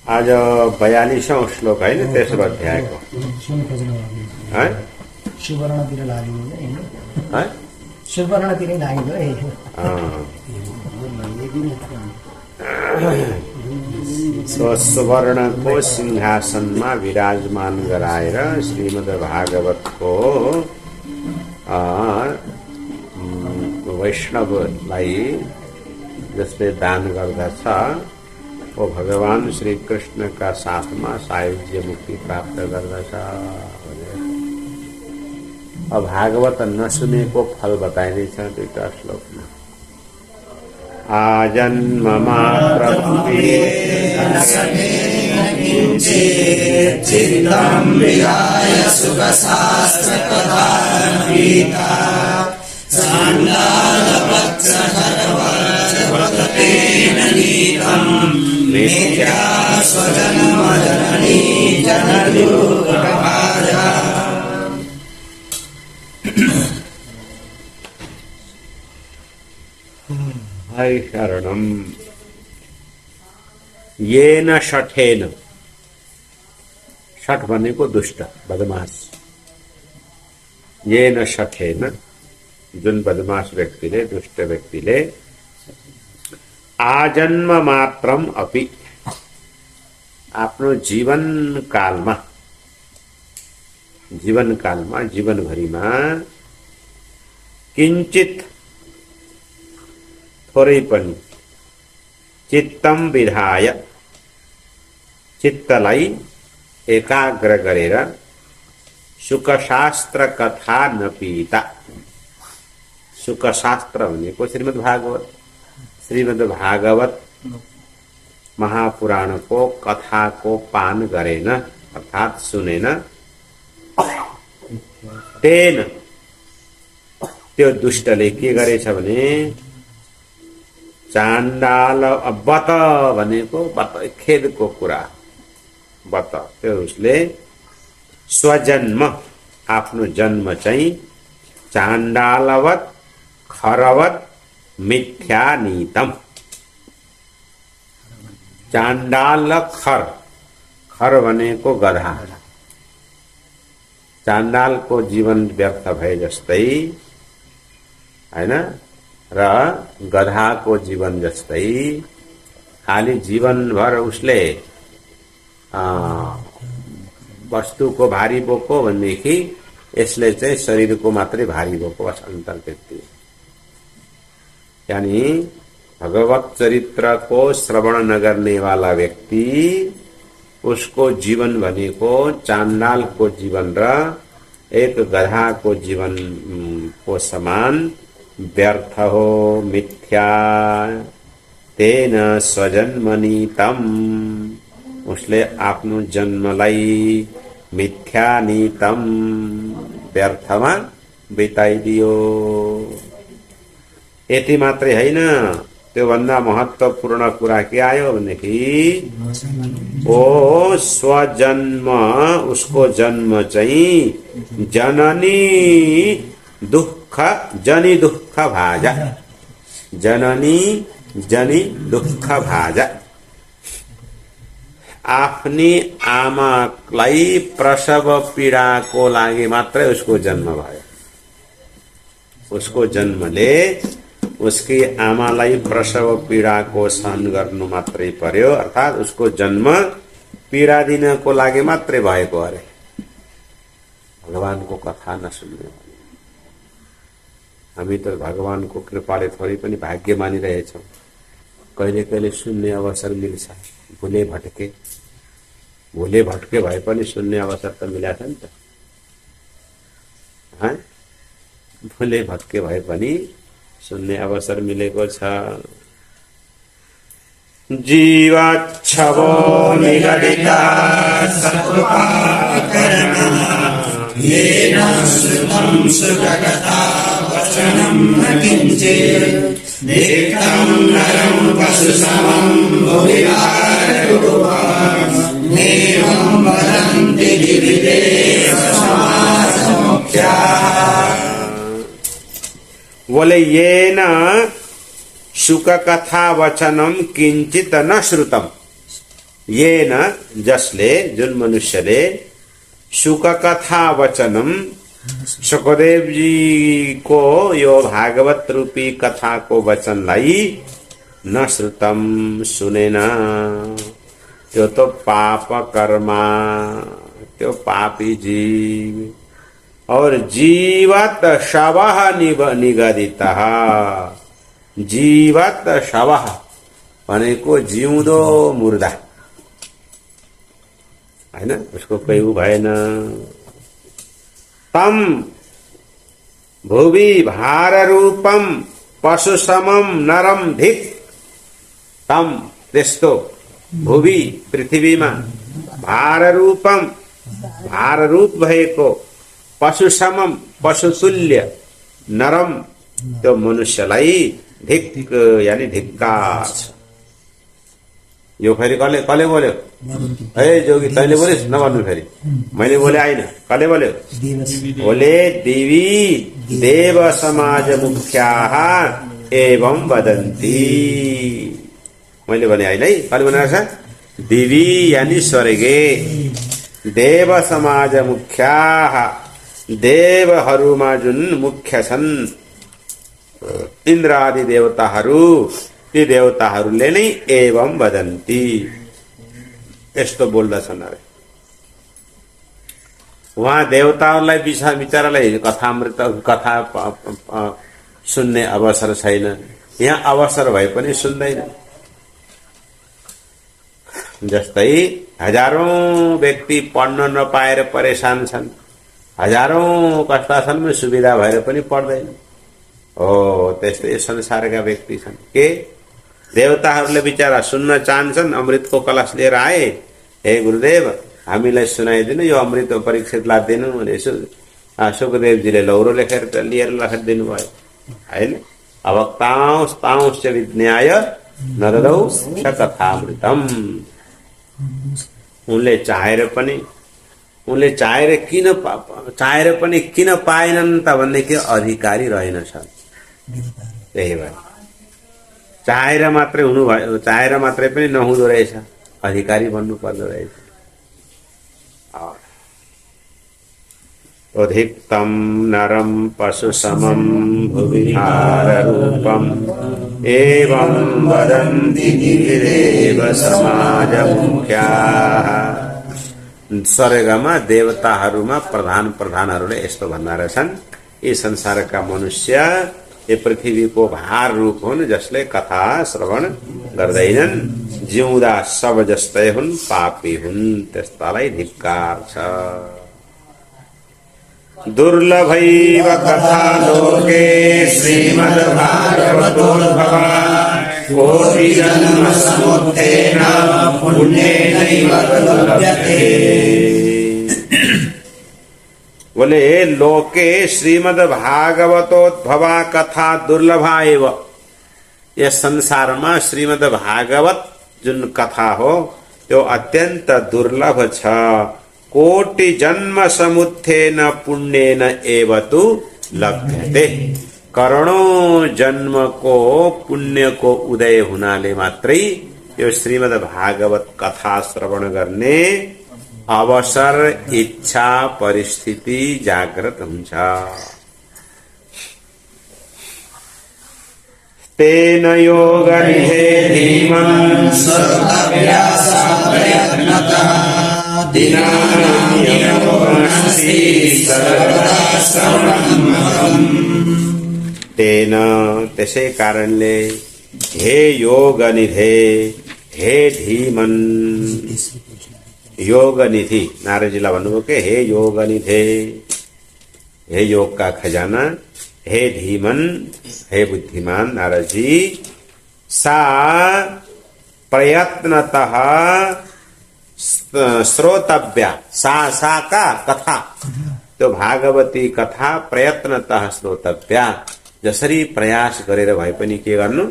आज 42औं श्लोक है ना तेस्रो अध्यायको है सुवर्णतिर लाग्यो है सुवर्णतिरै लाग्यो सुवर्णको सिंहासनमा विराजमान गराएर श्रीमद् भागवतको वैष्णवलाई जसले दान गर्दछ वो भगवान श्री कृष्ण का साथ में सायुज्य मुक्ति प्राप्त गर्दछ। अब भागवत नसुनेको फल बताइनेछ दुईटा श्लोकमा। आजन्म मात्र चित्तं विहाय सुखशास्त्रकथान्विता चाण्डालवत्सहरवचवततेन नीतं मिथ्या स्वजन्मजननी जनदुर्गभाजा। हरि शरणम येन शठेन। शठ भनेको दुष्ट बदमाश। येन शठेन जुन बदमाश व्यक्तिले दुष्ट व्यक्तिले आजन्म मात्रम अपि आफ्नो जीवनभरिमा किंचित थोरै पनि चित्तम विधाय चित्तलाई एकाग्र गरेर सुखशास्त्र कथा नपीता। सुखशास्त्र भनेको श्रीमद् भागवत महापुराणको कथाको पान गरेन अर्थात सुनेन। तेन त्यो दुष्टले के गरेछ भने चाण्डाल बत भनेको बत खेदको कुरा बत त्यो उसले स्वजन्म आफ्नो जन्म चाहिँ चाण्डालवत खरवत मिथ्या नीतम। चाण्डाल खर भनेको गधा। चाण्डालको जीवन व्यर्थ भए जस्तै हैन र गधाको जीवन जस्तै खाली जीवनभर उसले वस्तुको भारी बोको भनेदेखि यसले चाहिँ शरीरको मात्रै भारी बोको अन्तर व्यक्ति। यानी भगवत चरित्र को श्रवण नगर्ने वाला व्यक्ति उसको जीवन भनेको चाण्डाल को जीवन र एक गधा को जीवन को समान व्यर्थ हो मिथ्या। तेन स्वजन्मनीतम उसले आफ्नो जन्मलाई मिथ्या नीतम व्यर्थमा बिताइदियो। यति मात्रै हैन त्यो भन्दा महत्त्वपूर्ण कुरा के आयो भनेदेखि ओ स्वजन्म उसको जन्म चाहिँ जननी दुःख भाजा। जननी जनी दुःख भाजा। आफ्नी आमालाई प्रसव पीडाको लागि मात्रै उसको जन्म भयो। उसको जन्मले उसकी आमालाई प्रसव पीडाको सहन गर्नु मात्रै पर्यो अर्थात उसको जन्म पीडा दिनको लागि मात्रै भएको अरे। भगवानको कथा नसुन्ने हामी त भगवानको कृपाले थोरै पनि भाग्य मानिरहेछौँ। कहिले कहिले सुन्ने अवसर मिल्छ। भुले भटके भए पनि सुन्ने अवसर त मिलेछ नि त। भुले भटके भए पनि सुन्ने अवसर मिलेको छ। जीवाच्छवो निगडिता सत्कृपाकरणः येन श्रुतं सुखकथा वचनं न किञ्चित् दीप्तं नरं पशुसमं भुविहाररूपम् एवं वदन्ति विविधेषु समाजमुख्याः। बोले ये न शुक कथा वचनम किंचित न श्रुतम। ये न जसले जुन मनुष्यले सुख कथा वचनम सुखदेव जी को यो भागवत रूपी कथा को वचनलाई न श्रुतम सुनेन, त्यो तो पाप कर्मा, त्यो पापी जीव और जीवत शवः निगदितः। जीवत शवः भनेको जिउँदो मुर्दा हैन, उसको कोही उ भएन। तम भुवि भार रूपम पशु समम नरम धिक। तम त्यस्तो भुवि पृथ्वीमा भार रूपम भार रूप भएको पशु समम पशुतुल्य नरम त्यो मनुष्यलाई धिक यानी धिक्कार छ। यो फेरि कसले बोल्यो? ए जोगी तैँले बोलिस् नभन्नु फेरि, मैले बोले आइन, कसले बोल्यो? बोले देवी देव समाज मुख्याः एवं वदन्ति। मैले भने होइन है, कसले भनेको छ? देवी यानी स्वर्गे, देव समाज मुख्याः देवहरूमा जुन मुख्य छन् इन्द्र आदि देवताहरू, ती देवताहरूले नै एवं वदन्ति यस्तो बोल्दछन् अरे। उहाँ देवताहरूलाई बिचारालाई कथामृत कथा सुन्ने अवसर छैन, यहाँ अवसर भए पनि सुन्दैन। जस्तै हजारौं व्यक्ति पढ्न नपाएर परेशान छन्, हजारौं कस्ता छन् सुविधा भएर पनि पढ्दैन। हो त्यस्तै संसारका व्यक्ति छन् के देवताहरूले बिचारा सुन्न चाहन्छन्, अमृतको कलश लिएर आए, हे गुरुदेव हामीलाई सुनाइदिनु, यो अमृत परीक्षितलाई दिनु भने सुखदेवजीले लौरो लेखेर लिएर दिनु भयो हैन। अब ताउँश्च विज्ञाय नददौ स कथामृतम। उनले चाहेर पनि किन पाएनन् त भन्देखि अधिकारी रहेनछन्। त्यही भएर चाहेर मात्रै हुनु भयो, चाहेर मात्रै पनि नहुँदो रहेछ, अधिकारी बन्नु पर्दो रहेछ। उधिक्तम नरम पशु समम भुविहार रूपम एवं वदन्ति देव समाज मुख्याः। स्वर्गमा देवताहरूमा प्रधानहरूले यस्तो भन्दा रहेछन्, यी संसारका मनुष्य यो पृथ्वीको भार रूप हुन्, जसले कथा श्रवण गर्दैनन्, जिउँदा सब जस्तै हुन्, पापी हुन्, त्यस्तालाई धिक्कार छ। दुर्लभैव कथा लोके श्रीमद्भागवतोद्भवा कोटि जन्म समुत्थेन पुण्येनैव लभ्यते। बोले लोके श्रीमद्भागवतोद्भवा कथा दुर्लभा एव। यस संसारमा श्रीमद्भागवत जुन कथा हो त्यो अत्यन्त दुर्लभ छ। कोटि जन्म समुत्थेन पुण्येन एव तु लभ्यते। करोडौं जन्मको पुण्यको उदय हुनाले मात्रै यो श्रीमद्भागवत कथा श्रवण गर्ने अवसर, इच्छा, परिस्थिति जागृत हुन्छ। तेन योगनिधे धीमन् सर्वव्यासाप्रयत्नतः दिनानियमोऽस्ति सर्वदा श्रवणम्। तेन त्यसै कारणले हे योगनिधे, हे धीमन्, योग निधि नारदजीलाई भन्नुभयो के हे योग निधे, हे योग का खजाना, हे धीमन, हे बुद्धिमान नारदजी, सा प्रयत्नतः श्रोतव्या। सा का कथा, तो भागवती कथा प्रयत्नतः श्रोतव्या। जसरी प्रयास गरेर भए पनि के गर्नु,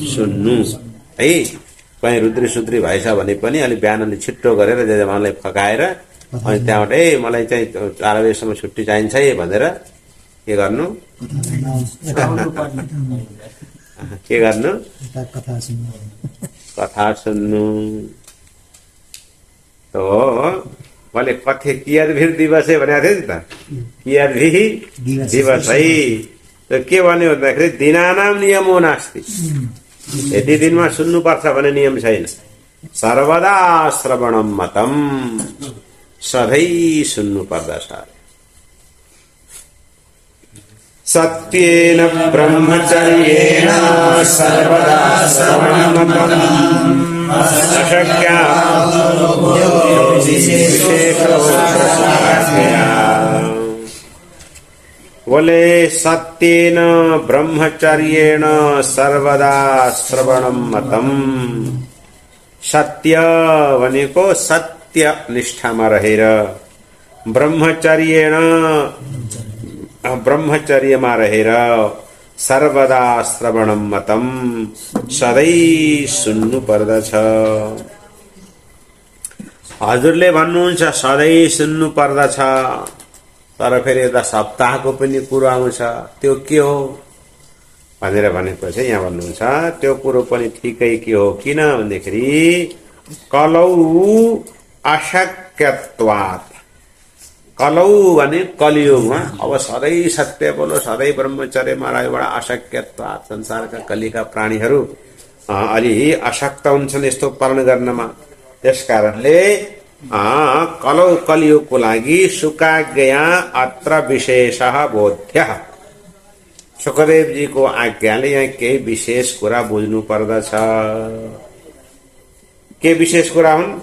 सुन्नु है। कहीँ रुद्री सुद्री भएछ भने पनि अलिक बिहान अलि छिट्टो गरेर जजमानलाई फकाएर अनि त्यहाँबाट मलाई चाहिँ 4 बजेसम्म छुट्टी चाहिन्छ है भनेर के गर्नु, कथा सुन्नु। तो बोले कथे कियद भी दिवस है भनेको थियो नि त कियद भी दिवस है तो के भन्यो भन्दाखेरि दिनानाम नियमो नास्ति यति दिनमा सुन्नुपर्छ भन्ने नियम छैन सर्वदा श्रवणम मतम सधैँ सुन्नु पर्दछ सत्येन ब्रह्मचर्येण सर्वदा श्रवणम मतम अशक्या बोले सत्येन ब्रह्मचर्येण सर्वदा श्रवणम मतम सत्य भनेको सत्य निष्ठामा रहेर ब्रह्मचर्यमा रहेर सर्वदा श्रवणम मतम सधैँ सुन्नु पर्दछ हजुरले भन्नुहुन्छ सधैँ सुन्नु पर्दछ तर फेरि यता सप्ताहको पनि कुरो आउँछ त्यो के हो भनेर भनेको चाहिँ यहाँ भन्नुहुन्छ त्यो कुरो पनि ठिकै के हो किन भन्दाखेरि कलौ अशक्यत्वात् कलौ भने कलियुगमा अब सधैँ सत्य बोलो सधैँ ब्रह्मचर्यमा रहेबाट अशक्यत्वात् संसारका कलिका प्राणीहरू अलि अशक्त हुन्छन् यस्तो पालन गर्नमा त्यस कारणले कलौ कलियुगको लागि सुकाज्ञया अत्र विशेषः बोध्यः सुखदेवजीको आज्ञाले यहाँ केही विशेष कुरा बुझ्नु पर्दछ के विशेष कुरा हुन्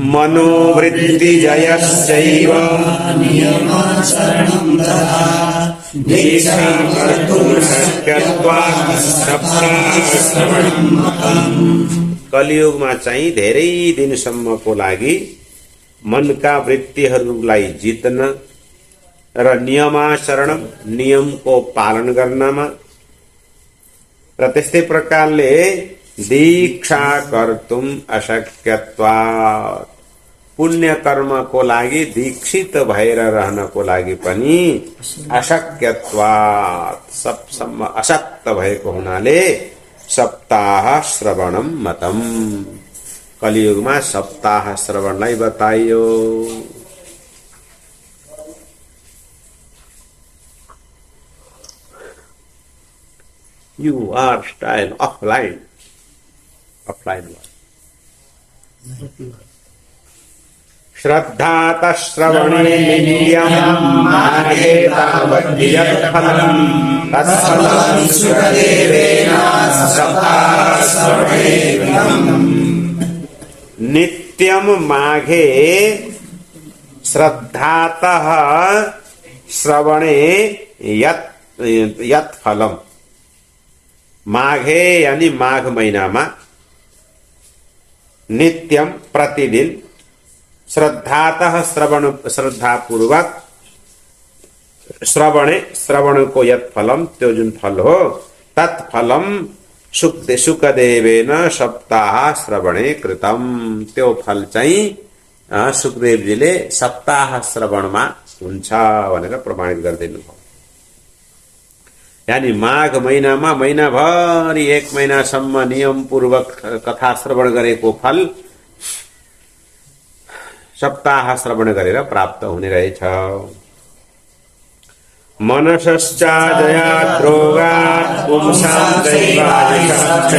मनोवृत्ति जयश्चैव नियमाचरणं तथा दीक्षा कर्तुं शक्यत्वात् श्रवणं मतम् कलियुगमा चाहिँ धेरै दिनसम्मको लागि मनका वृत्तिहरूलाई जित्न र नियमाचरण नियमको पालन गर्नमा र त्यस्तै प्रकारले दीक्षा कर्तुम अशक्यत्वात् पुण्य कर्मको लागि दीक्षित भएर रहनको लागि पनि अशक्यत्वात् सबसम्म अशक्त भएको हुनाले सप्ताह श्रवणम मतम कलियुगमा सप्ताह श्रवणलाई बताइयो You are style offline श्रद्धात श्रवणे नित्यं मार्गे तावद्यत्फलं तत्फलं सुखदेवेन सप्ताहश्रवणे नित्यं माघे श्रद्धातः श्रवणे यत् फलम माघे यानी माघ महीनामा नित्यम प्रतिदिन श्रद्धातः श्रद्धापूर्वक श्रवणको यत् फलम त्यो जुन फल हो तत्फलम सुखदेवेन सप्ताह श्रवणे कृतम त्यो फल चाहिँ सुखदेवजीले सप्ताह श्रवणमा हुन्छ भनेर प्रमाणित गरिदिनु भयो यानी माघ महिनामा महिनाभरि एक महिनासम्म नियमपूर्वक कथा श्रवण गरेको फल सप्ताह श्रवण गरेर प्राप्त हुने रहेछ मनसश्चाजयात् रोगात् पुंसां दैवायुषक्षयात्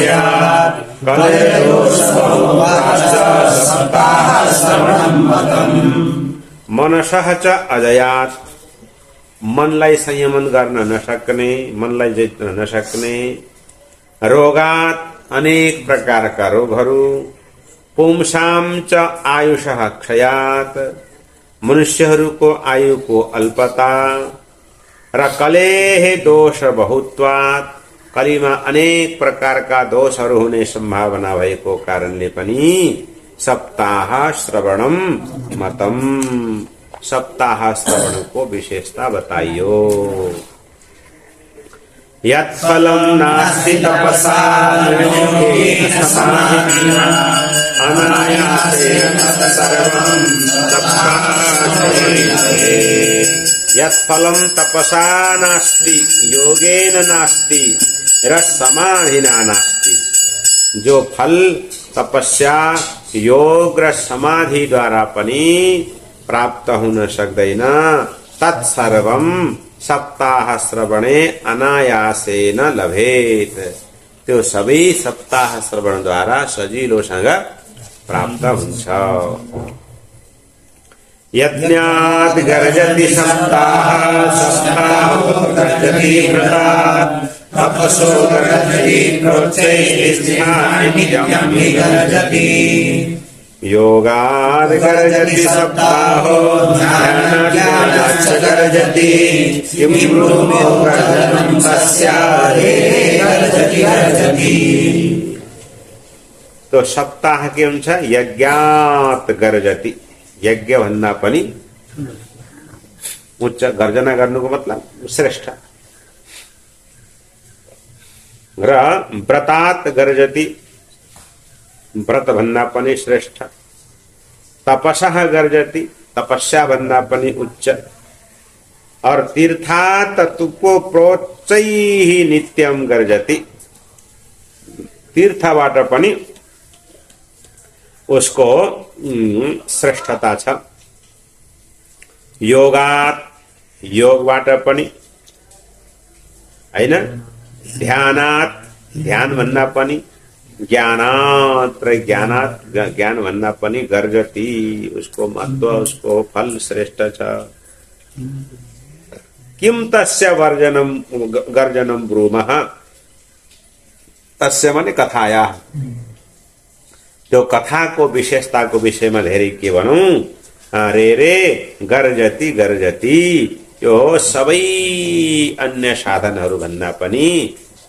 मनसः च अजयात् मनलाई संयमन गर्न नसक्ने मनलाई जित्न नसक्ने रोगात् अनेक प्रकारका रोगहरू पुंसां च आयुषः क्षयात् मनुष्यहरूको आयुको अल्पता र कलेह दोष बहुत्वात् कलिमा अनेक प्रकारका दोषहरू हुने सम्भावना भएको कारणले पनि सप्ताह श्रवणम मतम सप्ताह श्रवणको विशेषता बताइयो यत्फलं नास्ति तपसा योगेन समाधिना अनायासेन सर्वं तपसा यत्फलं तपसा नास्ति योगेन नास्ति र समाधिना नास्ति जो फल तपस्या योग र समाधिद्वारा पनि प्राप्त हुन सक्दैन। तत्सर्वं सप्ताह श्रवणे अनायासेन लभेत। त्यो सबै सप्ताह श्रवणद्वारा सजिलोसँग प्राप्त हुन्छ। यज्ञात् गर्जति सप्ताह सप्ताहो गर्जति व्रतात् तपसो गर्जति प्रोच्चैर्ध्यानं गर्जति। योगात् गर्जति सप्ताहो ध्यानात् गर्जति किं ब्रूमो गर्जनं तस्यादे गर्जति गर्जति। तो सप्ताह के हुन्छ यज्ञात् गर्जति। यज्ञ भन्दा पनि उच्च गर्जना गर्नुको मतलब श्रेष्ठ। र व्रतात् गर्जति व्रत भन्दा पनि श्रेष्ठ। तपसः गर्जति तपस्या भन्दा पनि उच्च। और तीर्थात् तुको प्रोच्चैः नित्यं गर्जति। तीर्थबाट पनि उसको श्रेष्ठता छ। योगात् योगबाट पनि हैन। ध्यानात् ध्यान भन्दा पनि। ज्ञानात् र ज्ञानात् ज्ञान भन्दा पनि गर्जति। उसको महत्व उसको फल श्रेष्ठ छ। किम तस्य वर्जनम गर्जनम ब्रूमः। तस्य माने कथाया। त्यो कथाको विशेषताको विषयमा धेरै के भनौं। रे गर्जति गर्जति। यो सबै अन्य साधनहरू भन्दा पनि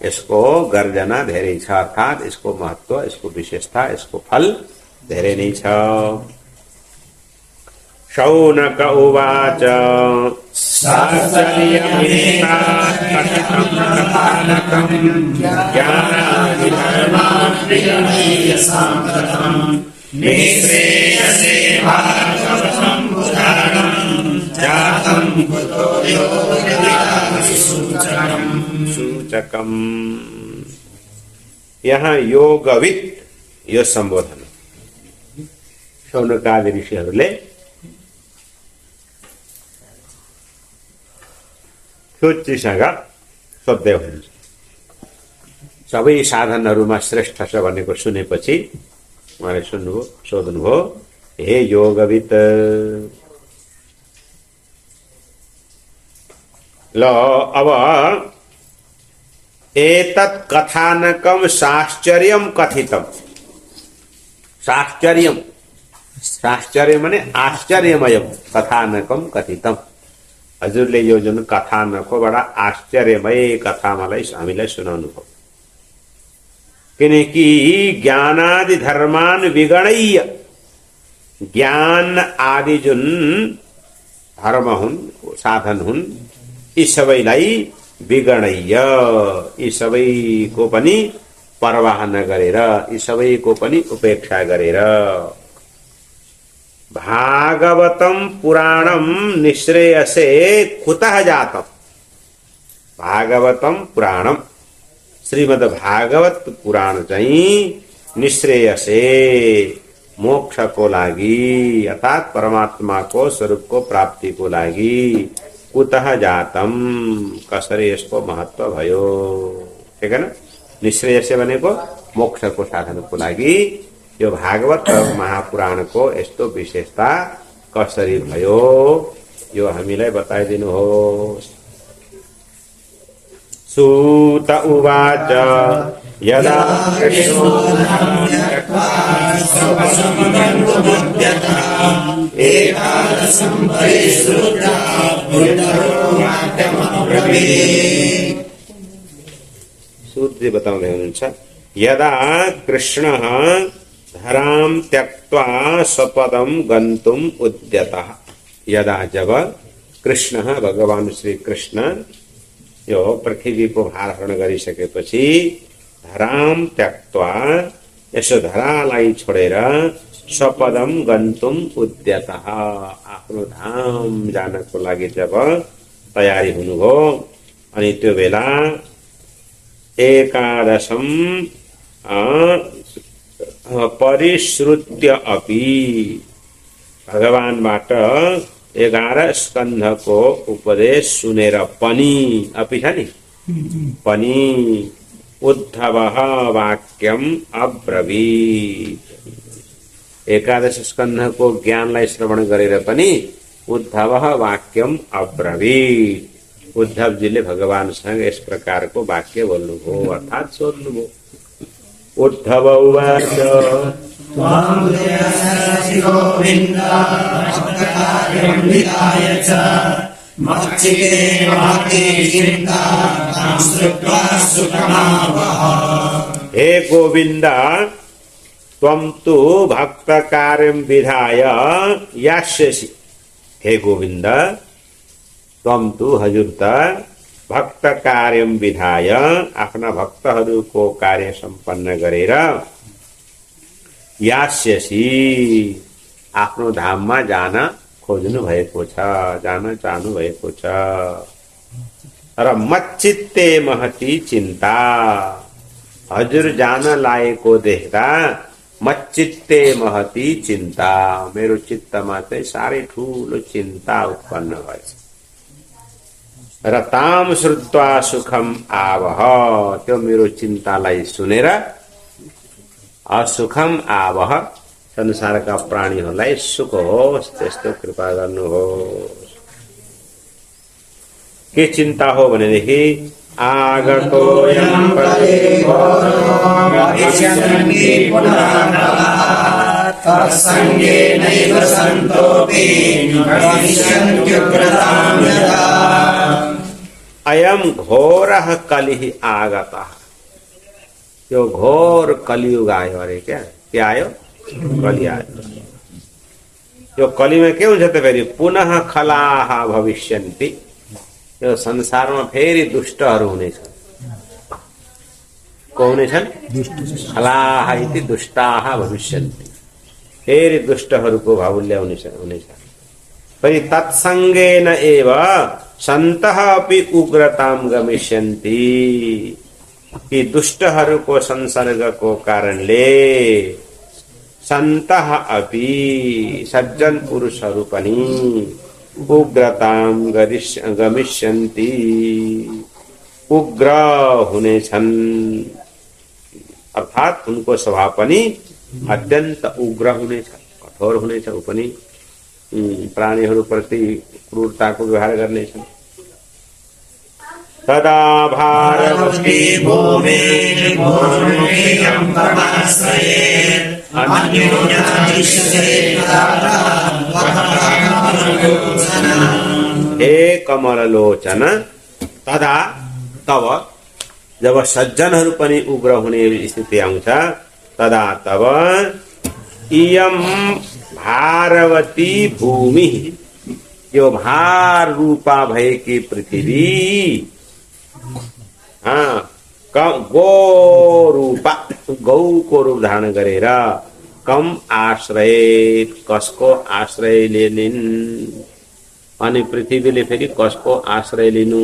यसको गर्जना धेरै छ। अर्थात् यसको महत्व यसको विशेषता यसको फल धेरै नै छ। शौनक उवाच सूचकम। यहाँ योगविद यो सम्बोधन शौनकादि ऋषिहरूले सोच्चिसँग सोध्दै हुनुहुन्छ। सबै साधनहरूमा श्रेष्ठ छ भनेको सुनेपछि उहाँले सुन्नुभयो सोध्नुभयो हे योगविद ल अब एतत् कथानकम साश्चर्यम कथितम। साश्चर्यम साश्चर्य माने आश्चर्यमय कथानकम कथितम। हजुरले यो जुन कथानको बडा आश्चर्यमय कथा मलाई हामीलाई सुनाउनु भयो। किनकि ज्ञानादि धर्मान विगणय्य ज्ञान आदि जुन धर्म हुन् साधन हुन् यी सबैलाई विगणय्य यी सबैको पनि परवाह नगरेर यी सबैको पनि उपेक्षा गरेर भागवतम पुराणम निश्रेयसे कुतः जातम। भागवतम पुराणम श्रीमद् भागवत पुराण चाहिँ निश्रेयसे मोक्षको लागि अर्थात् परमात्माको स्वरूपको प्राप्तिको लागि कुतः जातम कसरी यसको महत्व भयो। ठीक है न। निश्रेयसे भनेको मोक्षको साधनको लागि यो भागवत महापुराणको यस्तो विशेषता कसरी भयो यो हामीलाई बताइदिनुहोस्। सूत उवाच यदा सूत बताउँदै हुनुहुन्छ यदा कृष्णः धराम त्यक्त्वा स्वपदम गन्तुम उद्यतः। यदा जब कृष्ण भगवान श्री कृष्ण यो पृथ्वीको भारहरण गरिसकेपछि धराम त्यक्त्वा यसो धरालाई छोडेर स्वपदम गन्तुम उद्यतः आफ्नो धाम जानको लागि जब तयारी हुनुभयो अनि त्यो बेला एकादशम परिश्रुत्य अपि भगवानबाट 11 स्कन्धको उपदेश सुनेर पनि अपि छ नि पनि उद्धवः वाक्यम अब्रवीत् 11 स्कन्धको ज्ञानलाई श्रवण गरेर पनि उद्धवः वाक्यम अब्रवीत् उद्धवजीले भगवानसँग यस प्रकारको वाक्य बोल्नुभयो अर्थात् सोध्नुभयो उद्धव उवाच हे गोविन्द त्वं तु भक्त कार्यं विधाय यास्यसि हे गोविन्द त्वं तु हजुर त भक्त कार्यम विधाय आफ्ना भक्तहरूको कार्य सम्पन्न गरेर यास्यसि आफ्नो धाममा जान खोज्नु भएको छ जान चाहनु भएको छ र मच्चित्ते महती चिन्ता हजुर जान लागेको देख्दा मच्चित्ते महती चिन्ता मेरो चित्तमा चाहिँ साह्रै ठूलो चिन्ता उत्पन्न भएछ र ताम श्रुत्वा सुखम आवह त्यो मेरो चिन्तालाई सुनेर असुखम आवह संसारका प्राणीहरूलाई सुख होस् त्यस्तो कृपा गर्नुहोस् के चिन्ता हो भनेदेखि आगतोयं तत्सङ्गेनैव सन्तोऽपि भविष्यन्त्युग्रतां यदा अयम घोरः कलिः आगतः यो घोर कलियुग आयो अरे क्या आयो कलि आयो यो कलिमा के हुन्छ त फेरि पुनः खलाः भविष्यन्ति यो संसारमा फेरि दुष्टहरू हुनेछन् को हुनेछन् खलाः इति दुष्टाः भविष्यन्ति फेरि दुष्टहरूको बाहुल्य हुनेछ फेरि तत्सङ्गेन एव सन्तः अपि उग्रतां गमिष्यन्ति कि दुष्टहरूको संसर्गको कारणले सन्तः अपि सज्जन पुरुषहरू पनि उग्रतां गमिष्यन्ति उग्र हुनेछन् अर्थात् उनको स्वभाव पनि अत्यन्त उग्र हुनेछ कठोर हुनेछ उ पनि प्राणीहरूप्रति क्रूरताको व्यवहार गर्नेछन् तदा भारवती भूमिर्भूमिं परमाश्रयेत् हे कमललोचन तदा तब जब सज्जनहरू पनि उग्र हुने स्थिति आउँछ तदा तब इयं भारवती भूमि यो भार रूपा भएकी पृथ्वी गो रूपा गौको रूप धारण गरेर कम आश्रय कसको आश्रय लिनिन् अनि पृथ्वीले फेरि कसको आश्रय लिनु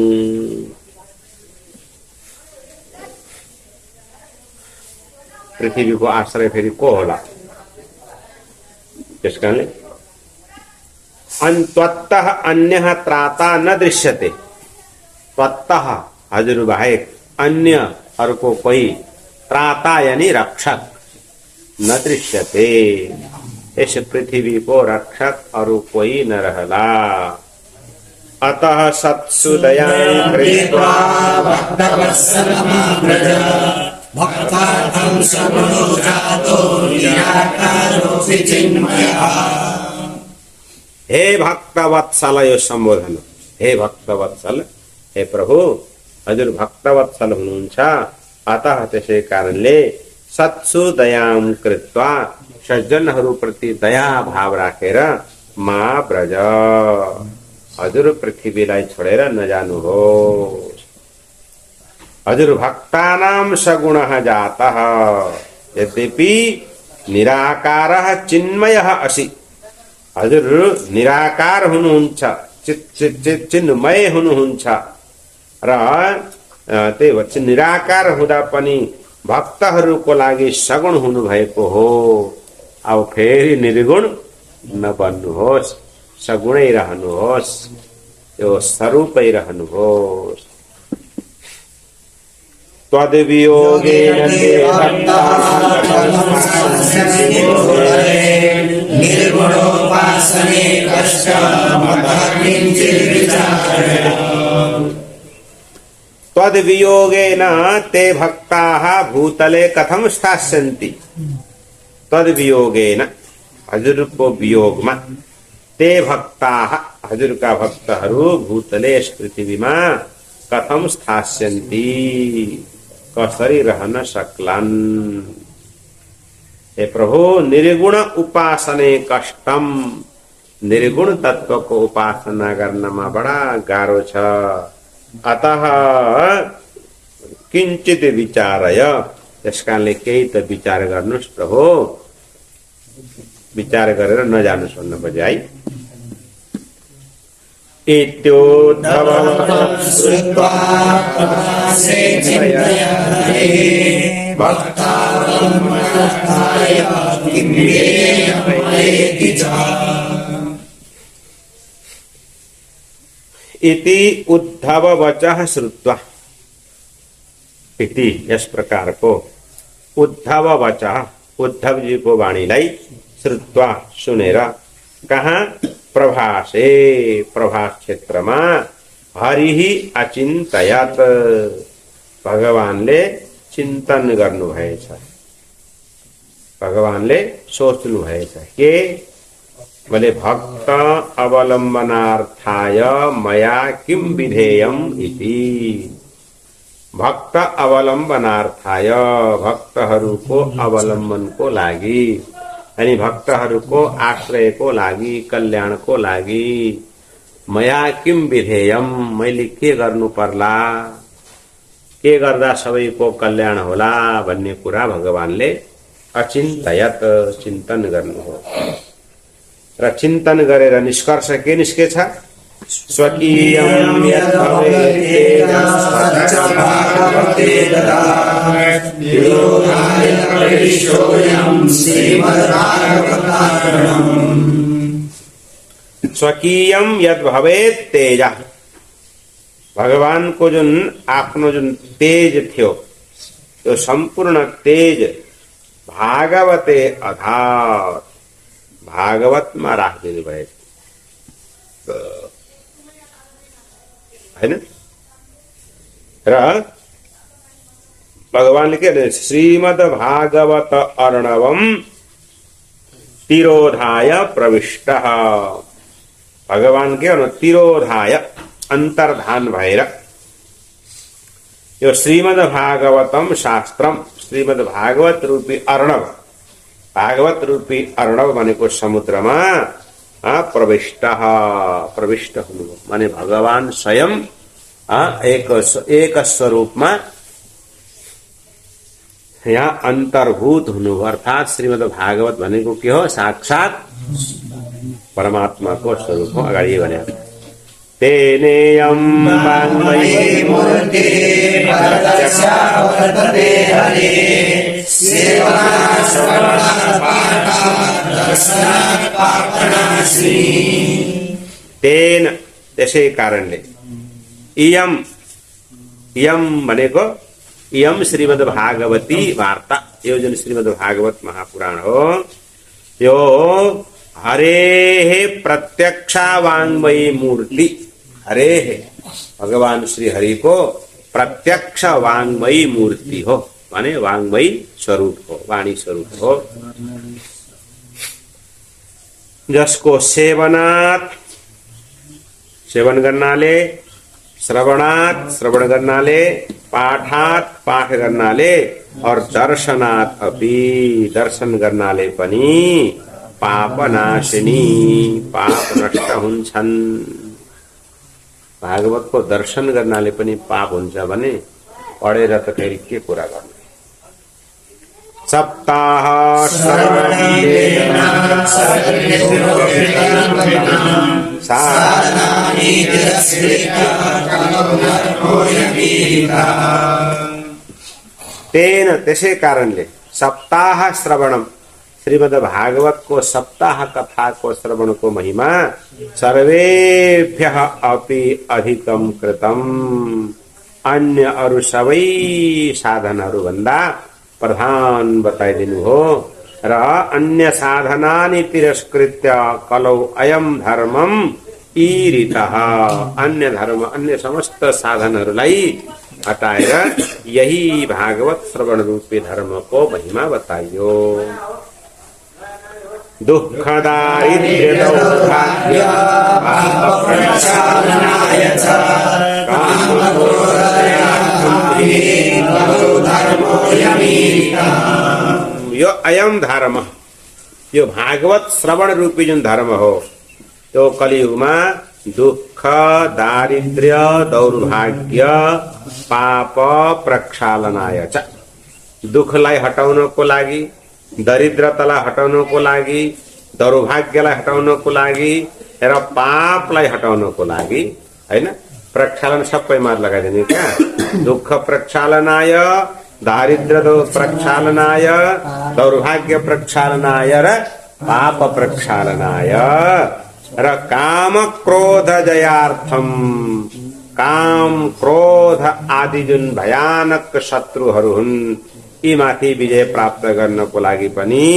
पृथ्वीको आश्रय फेरि को होला त्यसकारणले त्वत्तः अन्यः त्राता न दृश्यते त्वत्तः हजुर बाहेक अन्य अर्को कोही त्राता यानी रक्षक न दृश्यते इस पृथ्वी को रक्षक अरु कोई न रहला अतः सत्सु दयां कृत्वा भक्तार्थं समनो जातो निराकारोऽपि चिन्मयः हे भक्तवत्सल यो सम्बोधन हे भक्तवत्सल हे प्रभु हजुर भक्तवत्सल हुनुहुन्छ अतः त्यसै कारणले सत्सु दयां कृत्वा सज्जनहरू प्रति दया भाव राखेर मा ब्रज हजुर पृथ्वीलाई छोडेर नजानुहोस् हजुर भक्तानां सगुणः जातः यद्यपि निराकारः चिन्मयः असि हजुर निराकार हुनुहुन्छ चिन्मय हुनुहुन्छ र त्यही भन्छ निराकार हुँदा पनि भक्तहरूको लागि सगुण हुनुभएको हो। अब फेरि निर्गुण नबन्नुहोस्, सगुणै रहनुहोस्, यो स्वरूपै रहनुहोस्। त्वद्वियोगेन ते निर्गुणोपासने कष्टमतः किञ्चिद्विचारय। त्वद्वियोगेन ते भक्ताः भूतले कथम स्थास्यन्ति। तद्वियोगेन हजुरको वियोगमा ते भक्ताः हजुरका भक्तहरू भूतले यस पृथ्वीमा कथम स्थास्यन्ति कसरी रहन सक्लान्। हे प्रभु निर्गुण उपासने कष्टम, निर्गुण तत्वको उपासना गर्नमा बडा गाह्रो छ। अतः किञ्चित विचारय, त्यसकारणले केही त विचार गर्नुस् प्रभु, विचार गरेर नजानुस् भन्नु पर्यो है। इत्योद्धव श्रुत्वा प्रभासे चिन्तया हरे भक्तावलम्बनाय किं ज्ञेयमयेति च। इति उद्धव वचः श्रुत्वा, इति यस प्रकार को उद्धव वचः उद्धव जी को वाणीलाई श्रुत्वा सुनेर कहाँ प्रभासे प्रभास क्षेत्रमा हरिहि अचिन्तयत भगवानले चिन्तन गर्नु भएछ, भगवानले सोच्नु भएछ के बोले भक्त अवलम्बनार्थाय मया किम विधेयम इति। भक्त अवलम्बनार्थाय भक्तहरूको अवलम्बनको लागि अनि भक्तहरूको आश्रयको लागि कल्याणको लागि मया किम विधेयम मैले के गर्नु पर्ला, के गर्दा सबैको कल्याण होला भन्ने कुरा भगवानले अचिन्तयत चिन्तन गर्नु हो। र चिन्तन गरेर निष्कर्ष के निस्केछ स्वकीयं यत् भवेत् भगवते ददात् विरोधाय प्रविष्टोऽयं श्रीमद्भागवतारणम्। स्वकीयं यत् भवेत् तेज, भगवान को जुन आफ्नो जुन तेज थियो त्यो सम्पूर्ण तेज भागवते अधात भागवतमा राखिदिनु भएछ हैन। र भगवानले के भने श्रीमद् भागवत अर्णवम तिरोधाय प्रविष्ट, भगवान के भने तिरोधाय अन्तर्धान भएर यो श्रीमद् भागवतम शास्त्रम श्रीमद् भागवत रूपी अर्णव, भागवत रूपी अर्णव भनेको समुद्रमा प्रविष्ट प्रविष्ट हुनुभयो माने भगवान स्वयं एक स्वरूपमा यहाँ अन्तर्भूत हुनुभयो। अर्थात श्रीमद् भागवत भनेको के हो साक्षात परमात्माको स्वरूप हो। अगाडि भने तेनेयं वाङ्मयी मूर्ति परतस्या वर्तते हरे सेवनात् श्रवणात् पाठात् दर्शनात् पापनाशिनी। तेन त्यसै कारणले इयम इयम भनेको इयम श्रीमद् भागवती वार्ता, यो जुन श्रीमद् भागवत महापुराण हो यो हरे प्रत्यक्षा वाङ्मयी मूर्ति, हरे भगवान श्री हरि को प्रत्यक्ष वाङ्मयी मूर्ति हो माने वाङ्मयी स्वरूप हो, वाणी स्वरूप हो। जसको सेवनात् सेवन गर्नाले, श्रवणात् श्रवण गर्नाले, पाठात् पाठ गर्नाले और दर्शनात् अपि दर्शन गर्नाले पनि पापनाशिनी पाप नष्ट हुन्छन्। भागवत को दर्शन गर्नाले पनि पाप हुन्छ भने पढेर त फेरि के कुरा गर्नु। सप्ताह तेन त्यसै कारणले सप्ताह श्रवणम श्रीमद् भागवत को सप्ताह कथा को श्रवण को महिमा सर्वेभ्यः अपि अधिकम कृतम अन्य अरु सबै साधनहरू भन्दा प्रधान बताइदिनु हो र अन्य साधनानि तिरस्कृत्य कलौ अयम धर्मम ईरितः अन्य धर्म अन्य समस्त साधनहरूलाई हटाएर यही भागवत श्रवण रूपी धर्म को महिमा बताइयो। दुःख दारिद्र्य दौर्भाग्य पाप प्रक्षालनाय च यो अयम धर्म यो भागवत श्रवण रूपी जुन धर्म हो त्यो कलियुगमा दुःख दारिद्र्य दौर्भाग्य पाप प्रक्षालनाय च दुःखलाई हटाउनको लागि दरिद्रतालाई हटाउनको लागि दौर्भाग्यलाई हटाउनको लागि र पापलाई हटाउनको लागि हैन प्रक्षालन सबैमा लगाइदिने क्या दुःख प्रक्षालनाय दारिद्र्य प्रक्षालनाय दौर्भाग्य प्रक्षालनाय र पाप प्रक्षालनाय र काम क्रोध जयार्थम काम क्रोध आदि जुन भयानक शत्रुहरू हुन् यी माथि विजय प्राप्त गर्नको लागि पनि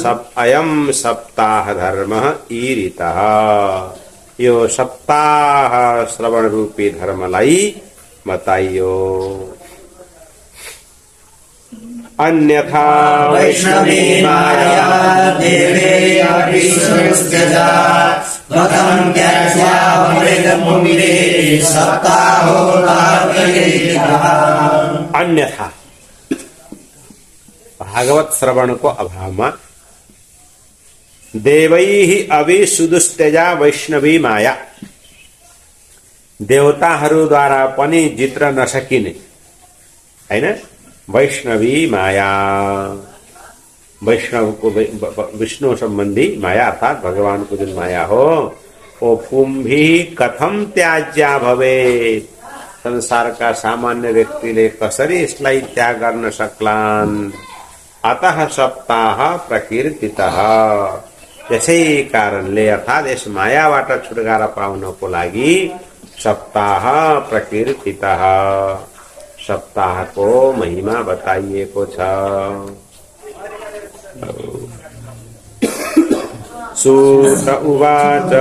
सब अयम सप्ताह धर्म ईरितः यो सप्ताह श्रवण रूपी धर्मलाई बताइयो। अन्यथा वैष्णवी माया देवे अभिष्णुस्त्यजा त्वं त्याज्यामृतमुमिरे सप्ताहो तार्किकः। अन्यथा भागवत श्रवण को अभाव में देवैहि अभिसुदुस्त्यजा वैष्णवी माया देवताहरूद्वारा पनि जित्र नसकिने हैन वैष्णवी माया वैष्णव को विष्णु संबंधी माया अर्थात भगवान को जुन माया हो ओ पुंभी कथम त्याज्या भवे संसार का सामान्य व्यक्तिले कसरी यसलाई त्याग गर्न सक्लान्। अतः सप्ताह प्रकीर्तितः त्यसै कारणले अर्थात यस मायाबाट छुटकारा पाउनको लागि सप्ताह प्रकीर्तितः सप्ताहको महिमा बताइएको छ। सूत उवाच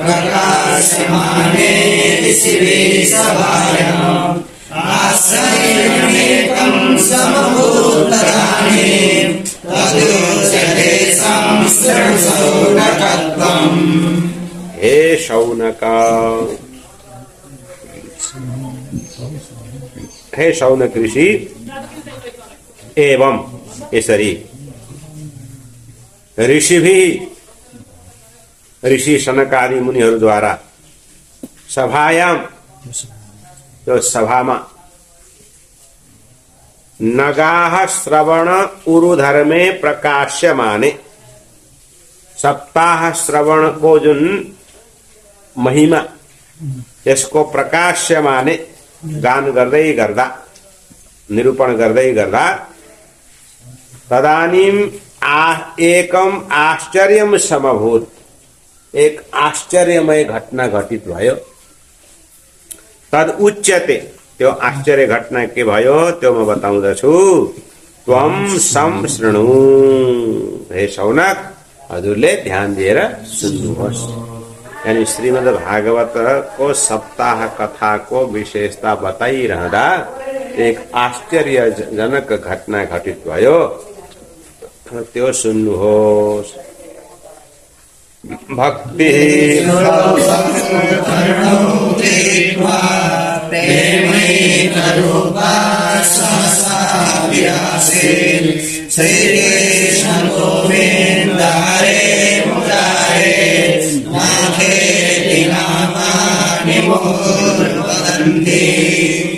प्रकाशमाने शिवे सभायाम् आश्रयमेकं समभूतराणे तदुच्यते संसृणशौनकत्वम्। हे शौनक हे शौनक ऋषि एवं यसरी ऋषि भी ऋषि सनक आदि मुनिहरूद्वारा सभायाम त्यो सभामा नगाह श्रवण उरुधर्मे प्रकाश्यमाने सप्ताह श्रवण को जुन महिमा यसको प्रकाश्यमाने गान गर्दै गर्दा निरूपण गर्दै गर्दा तदानीम एकम आश्चर्यम समभूत एक आश्चर्यमय घटना घटित भयो। तद उच्यते त्यो आश्चर्य घटना के भयो त्यो म बताउँदछु। त्वम संशृणु हे शौनक हजुरले ध्यान दिएर सुन्नुहोस्। यानी श्रीमद् भागवत को सप्ताह कथा को विशेषता बताइरहँदा एक आश्चर्यजनक घटना घटित भयो त्यो सुन्नुहोस्। भक्ति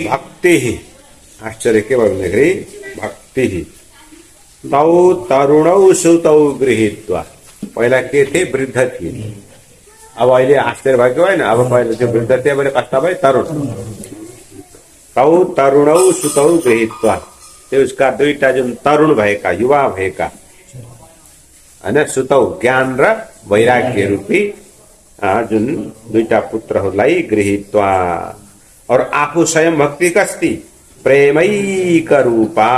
भक्ति आश्चर्य के भन्दाखेरि भक्ति तौ तरुणौ सुतौ गृहीत्वा पहिला के थे वृद्ध थिए अब अहिले आश्चर्य भएको होइन। अब पहिले त्यो वृद्ध थियो, भने कस्ता भयो, तरुण। तौ तरुणौ सुतौ गृहीत्वा, त्यो उसका दुईटा जुन तरुण भएका, युवा भएका होइन, सुतौ ज्ञान र वैराग्य रूपी जुन दुईटा पुत्रहरूलाई गृहीत्वा, और आफू स्वयं भक्ति कस्ती प्रेमैक रूपा,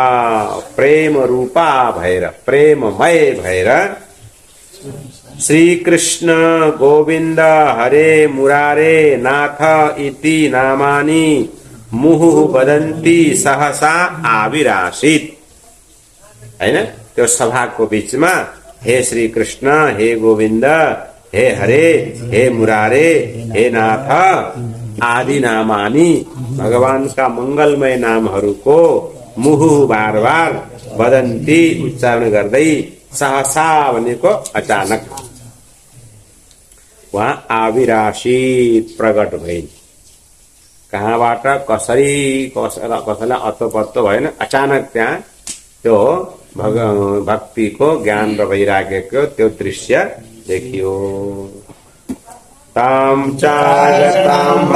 प्रेम रूपा भएर, प्रेममय भएर श्री कृष्ण गोविन्द हरे मुरारे नाथ इति नामानि मुहुः वदन्ती सहसा आविरासित हैन। त्यो सभाको बीचमा हे श्री कृष्ण, हे गोविन्द, हे हरे, हे मुरारे, हे नाथ आदि नामानी, भगवानका मंगलमय नामहरूको मुहु बार बार वदन्ती उच्चारण गर्दै सहसा भनेको अचानक वहाँ आविरासित प्रकट भइन्। कहाँबाट कसरी कसैलाई अत्तो पत्तो भएन, अचानक त्यहाँ त्यो भक्तिको ज्ञान र वैराग्यको त्यो दृश्य देखियो। ताम चागताम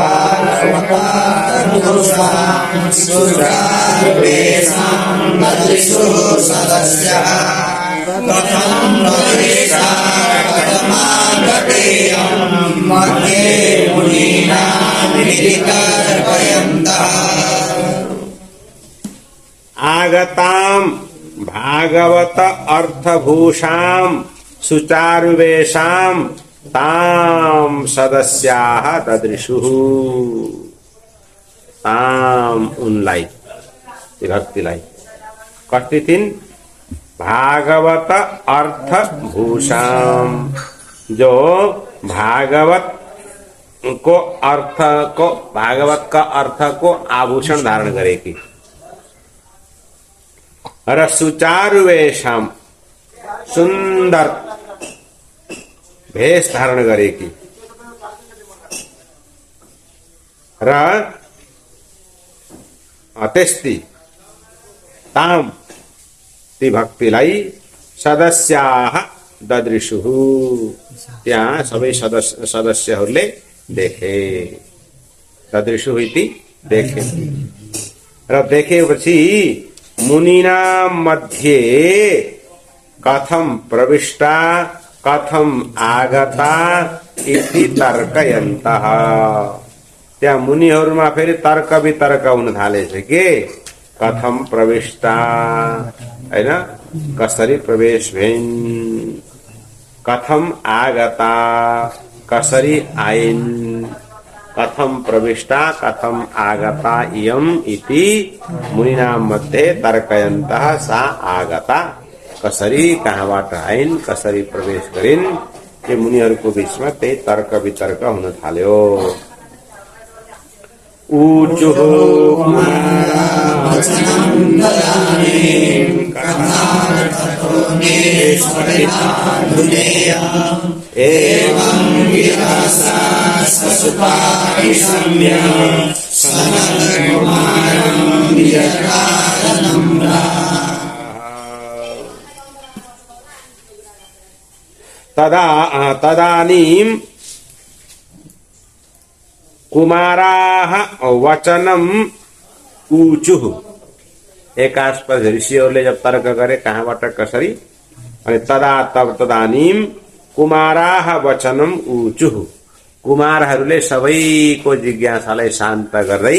आगताम भागवत अर्थभूषाम सुचारुवेशाम ताम सदस्याः ददृशुः। ताम उनलाई, भक्तिलाई कति थिइन्, भागवत अर्थभूषाम, जो भागवत को अर्थ को, भागवत का अर्थ को आभूषण धारण गरेकी, र सुचारुवेशम, सुन्दर भेष धारण गरेकी, र त्यस्ती ताम ती भक्तिलाई सदस्याः ददृशुः, त्यहाँ सबै सदस्यहरूले देखे। ददृशुः इति देखे, र देखेपछि मुनिनां मध्ये कथं प्रविष्टा कथम आगता इति तर्कयन्तः। त्यहाँ मुनिहरूमा फेरि तर्क वितर्क हुन थालेछ के, कथम प्रविष्टा हैन, कसरी प्रवेश भइन्, कथम आगता कसरी आइन्, कथम प्रविष्टा कथम आगता इयम् इति मुनिनां मध्ये तर्कयन्तः। सा आगता, कसरी कहाँबाट आइन्, कसरी प्रवेश गरिन्, त्यो मुनिहरूको बीचमा त्यही तर्क वितर्क हुन थाल्यो। ऊचुः तदानीं कुमाराः वचनम ऊचुः। एक आसपास ऋषिहरूले जब तर्क गरे कहाँबाट कसरी, अनि तदानीं कुमाराः वचनम ऊचुः, कुमारहरूले सबैको जिज्ञासालाई शान्त गर्दै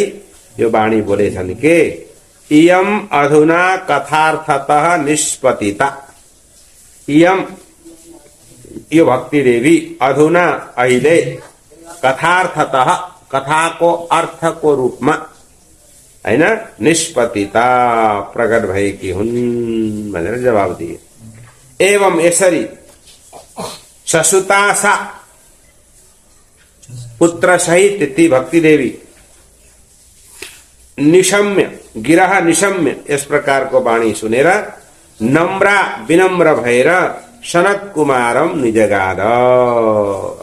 यो वाणी बोलेछन् के, इयम अधुना कथार्थतः निष्पतिता। इयम यो भक्ति देवी अधुना अहिले कथार्थतः कथाको अर्थको रूपमा हैन निष्पतिता प्रकट भएकी हुन् भनेर जवाब दिए। एवं यसरी ससुतासा पुत्र सहित ती भक्ति देवी निशम्य गिरह निशम्य यस प्रकारको वाणी सुनेर नम्रा विनम्र भएर सनत कुमारम निजगाद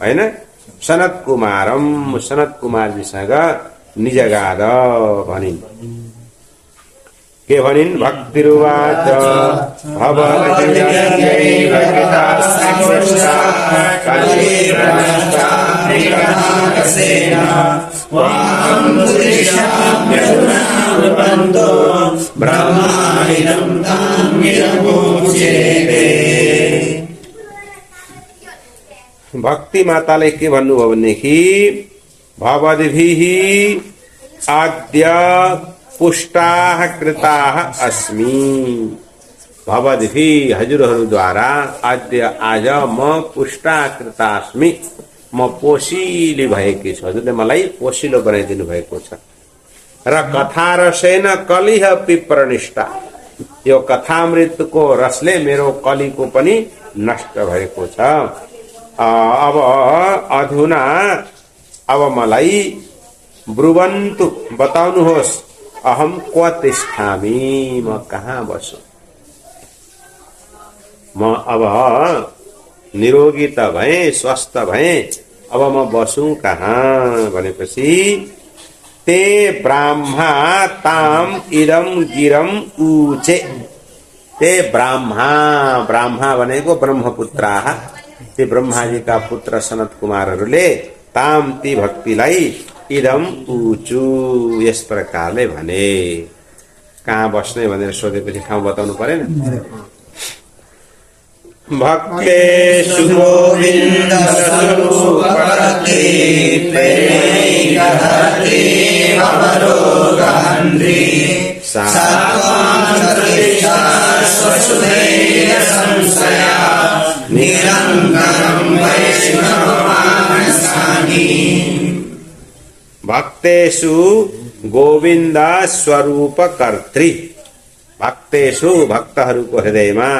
हैन, सनत कुमारजीसँग निजगाद भनिन्। के भनिन्, भक्तिरुवाच भवति विकटाकसेन त्वां बुद्धिशाम्यधुना विपन्तो ब्रह्माणिदं तान्निरमुच्यते। भक्ति माताले के भन्नुभयो भनेदेखि भवद्भिः आद्य पुष्टाः कृताः अस्मि। भवद्भिः हजुरहरूद्वारा आद्य आज म पुष्टा कृता अस्मि, म पोषिली भएकी छु। हजुरले मलाई पोषिलो बनाइदिनु भएको छ। र कथा रसेन कलिह पिप्रनिष्ठा, यो कथामृतको रसले मेरो कलीको पनि नष्ट भएको छ। अब अधुना अब मलाई ब्रुवन्तु बताउनुहोस्, अहम क्व तिष्ठामि, म कहाँ बसु। म अब निरोगी त भए, स्वस्थ भए, अब म बसु कहाँ भनेपछि ते ब्राह्मा ताम इदम गिरम ऊचे। ते ब्राह्मा, ब्राह्मा भनेको ब्रह्मपुत्राः, ती ब्रह्माजीका पुत्र सनत कुमारहरूले ताम ती भक्तिलाई इदम ऊचु यस प्रकारले भने। कहाँ बस्ने भनेर सोधेपछि ठाउँ बताउनु परेन। भक्तेषु गोविन्द स्वरूपकर्त्री प्रेमैकहर्त्री भवरोगहन्त्री सात्वान्तरिक्षा स्वसुधैर्य संश्रया निरङ्गरं वैष्णवमानसानि। भक्तेषु गोविन्द स्वरूप कर्त्री, भक्तेषु भक्तहरूको हृदयमा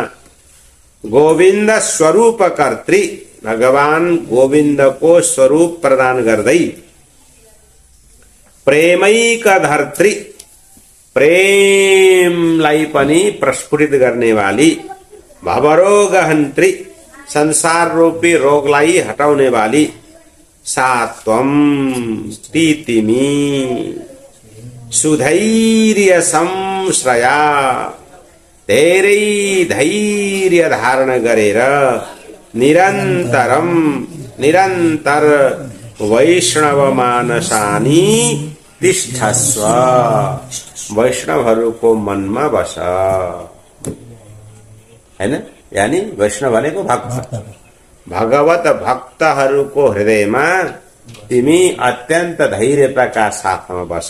गोविन्द स्वरूप कर्त्री, भगवान गोविन्दको स्वरूप प्रदान गर्दै प्रेमैक धर्त्री, प्रेमलाई पनि प्रस्फुटित गर्ने वाली, भवरोगहन्त्री, संसार रूपी रोगलाई हटाउने वाली, सात्वम ती तिमी, सुधैर्य संश्रया धेरै धैर्य धारण गरेर निरन्तरम निरन्तर वैष्णव मानसानी तिष्ठस्व, वैष्णवहरूको मनमा बस। हैन, यानी वैष्णव भनेको भक्त, भगवत भक्तहरूको हृदयमा तिमी अत्यन्त धैर्यताका साथमा बस।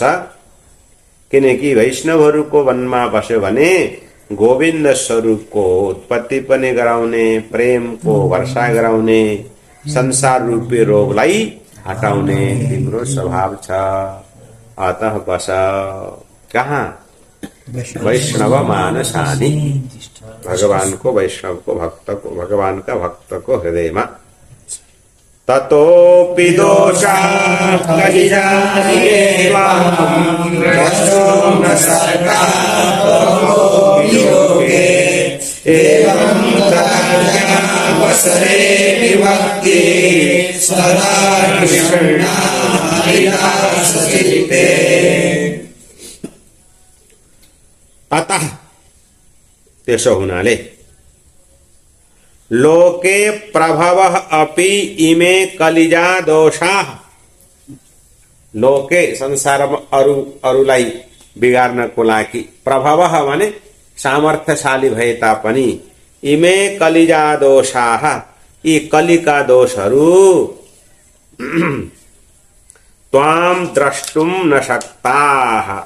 किनकि वैष्णवहरूको मनमा बस्यो भने गोविन्द स्वरूपको उत्पत्ति पनि गराउने, प्रेमको वर्षा गराउने, संसार रूपी रोगलाई हटाउने तिम्रो स्वभाव छ। अतः बस कहाँ? वैष्णव मानसानी, भगवानको वैष्णवको भक्तको भगवानका भक्तको हृदयमा। ततोऽपि दोषाः कलिजायेवाहं रक्षो न सर्गापो वियोगे एवं तदाज्ञावसरे विभक्ति सदा निषण्णा हरिदासचित्ते। अतः त्यसो हुनाले लोके प्रभवः अपि इमे कलिजा दोषाः, लोके संसारमा अरूलाई बिगार्नको लागि प्रभवः भने सामर्थ्यशाली भए तापनि इमे कलिजा दोषाः, यी कलिका दोषहरू त्वाम द्रष्टुम न सक्ताः,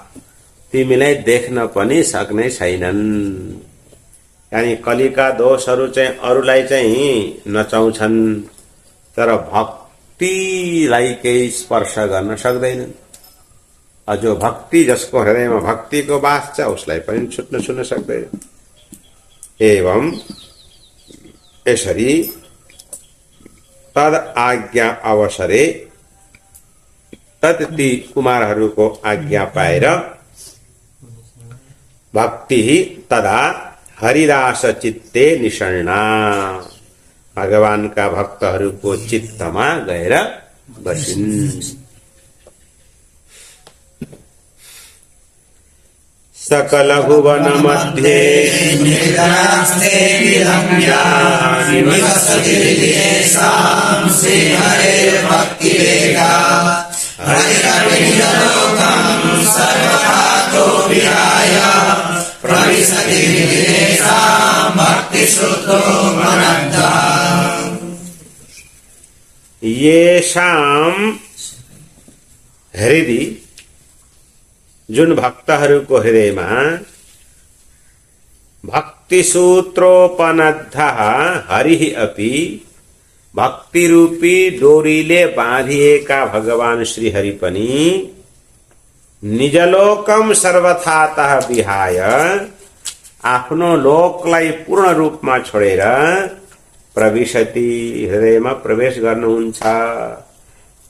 तिमीलाई देख्न पनि सक्ने छैनन्। यानी कलिका दोषहरू चाहिँ अरूलाई चाहिँ नचाउँछन्, तर भक्तिलाई केही स्पर्श गर्न सक्दैनन्। जो भक्ति, जसको हृदयमा भक्तिको वास छ, उसलाई पनि छुट्न सक्दैन। एवं यसरी तद आज्ञा अवसरे, तद ती कुमारहरूको आज्ञा पाएर भक्ति तदा हरिदास चित्ते निषण्णा, भगवानका भक्तहरूको चित्तमा गएर बसिन्। सकल भुवन मध्ये निर्धनास्ते विरम्या निवसति हृदयेषां श्रीहरेर्भक्तिरेका हरिरविनिजलोकं सर्वथातो विहाय प्रविशति हृदयेषां भक्तिश्रुतो मनद्धः येषाम हृदय जुन भक्तहरूको हृदयमा भक्ति सूत्रोपनद्ध हरि अपि भक्ति रूपी डोरीले बाँधिएका भगवान श्री हरि पनि निजलोकम सर्वथातः विहाय आफ्नो लोकलाई पूर्ण रूपमा छोडेर प्रविशति हृदयमा प्रवेश गर्नुहुन्छ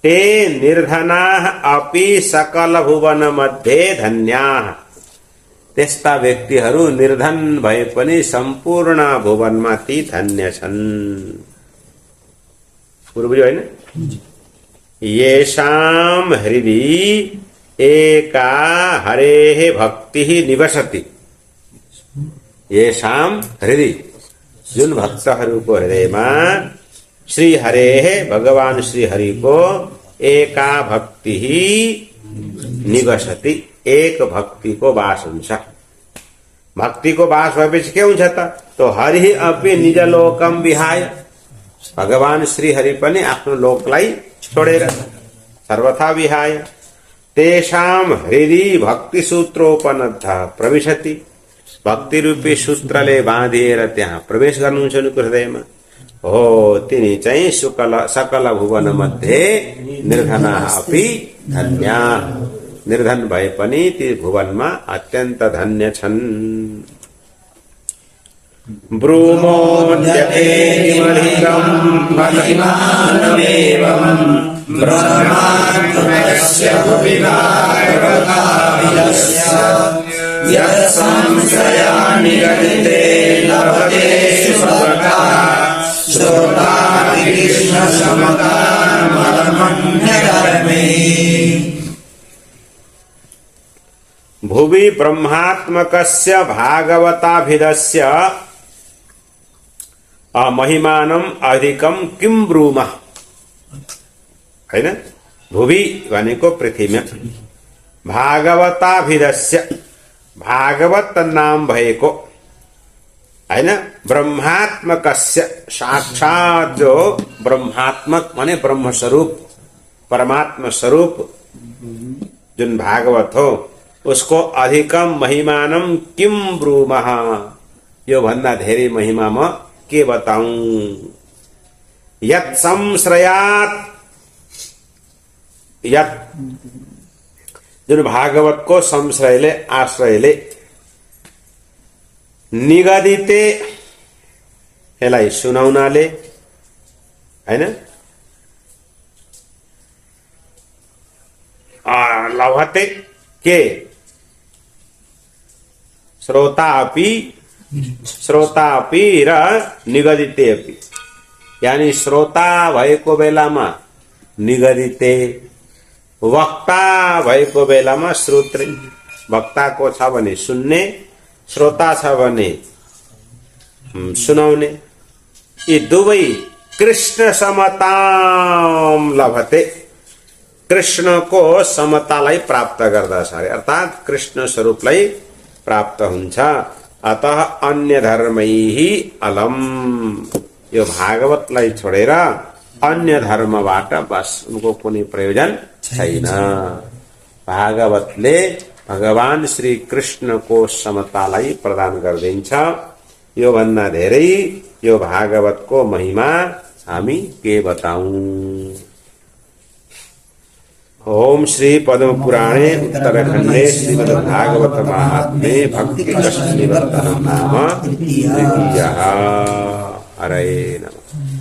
ते निर्धनाः अपि सकल भुवन मध्ये धन्याः त्यस्ता व्यक्तिहरू निर्धन भए पनि सम्पूर्ण भुवनमा ती धन्य छन् बुझ्यो हैन येषां हृदि एका हरेः भक्तिः निवसति येषां हृदि जुन भक्तहरूको हृदयमा श्री हरेः भगवान श्री हरि को एका भक्ति ही निवसति एक भक्ति को वास हुन्छ भक्ति को वास भएपछि के हुन्छ त तो हरि अपि निज लोकम विहाय भगवान श्री हरि पनि आफ्नो लोकलाई छोडेर सर्वथा विहाय तेषाम हृदि भक्ति सूत्रोपनद्ध प्रविशति भक्ति रूपी सूत्रले बाँधिएर त्यहाँ प्रवेश गर्नुहुन्छ उनको हृदयमा हो तिनी चाहिँ सकल भुवन मध्ये निर्धना अपि धन्या निर्धन भए पनि ती भुवनमा अत्यन्त धन्य छन् ब्रूमोऽन्यतेऽधिकं महिमानमेवं ब्रह्मात्मकस्य भुविनायककाविदस्य यः संशया निगदिते लभते सुभक्ता श्रोतादि कृष्ण समकामन्यधर्मे भुवि ब्रह्मात्मकस्य भागवताभिधस्य महिमानम अधिकम किम ब्रूमः हैन भुवि भनेको पृथ्वीमा भागवताभिधस्य भागवत नाम भएको हैन ब्रह्मात्मकस्य साक्षात जो ब्रह्मात्मक माने ब्रह्म स्वरूप परमात्मा स्वरूप जुन भागवत हो उसको अधिकम महिमानम किम ब्रूमः यो भन्दा धेरै महिमा म के बताऊं यत् संश्रयात यत् जुन भागवत को संश्रयले आश्रयले निगदिते यसलाई सुनाउनाले हैन लभते के श्रोता अपि र निगदिते अपि यानी श्रोता भएको बेलामा निगदिते वक्ता भएको बेलामा श्रोत्री वक्ताको छ भने सुन्ने श्रोता छ भने सुनाउने यी दुवै कृष्ण समताम लभते कृष्ण को समतालाई प्राप्त गर्दछ अर्थात कृष्ण स्वरूपलाई प्राप्त हुन्छ अतः अन्य धर्मैहि अलम यो भागवतलाई छोडेर अन्य धर्मबाट बस उनको कुनै प्रयोजन छैन भागवतले भगवान श्री कृष्ण को समतालाई प्रदान गर्दिन्छ यो भन्दा धेरै यो भागवत को महिमा हामी के बताऊं ओम श्री पद्म पुराणे उत्तरखंडे श्रीमद् भागवत महात्म्ये भक्ति कष्ट निवर्तनम नाम तृतीयः हरे नमः।